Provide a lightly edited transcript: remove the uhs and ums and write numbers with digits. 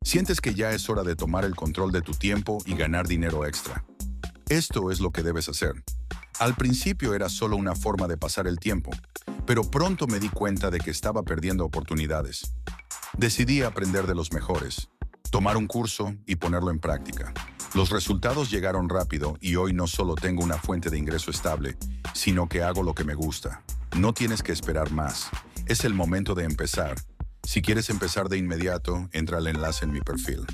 Sientes que ya es hora de tomar el control de tu tiempo y ganar dinero extra. Esto es lo que debes hacer. Al principio era solo una forma de pasar el tiempo, pero pronto me di cuenta de que estaba perdiendo oportunidades. Decidí aprender de los mejores, tomar un curso y ponerlo en práctica. Los resultados llegaron rápido y hoy no solo tengo una fuente de ingreso estable, sino que hago lo que me gusta. No tienes que esperar más. Es el momento de empezar. Si quieres empezar de inmediato, entra al enlace en mi perfil.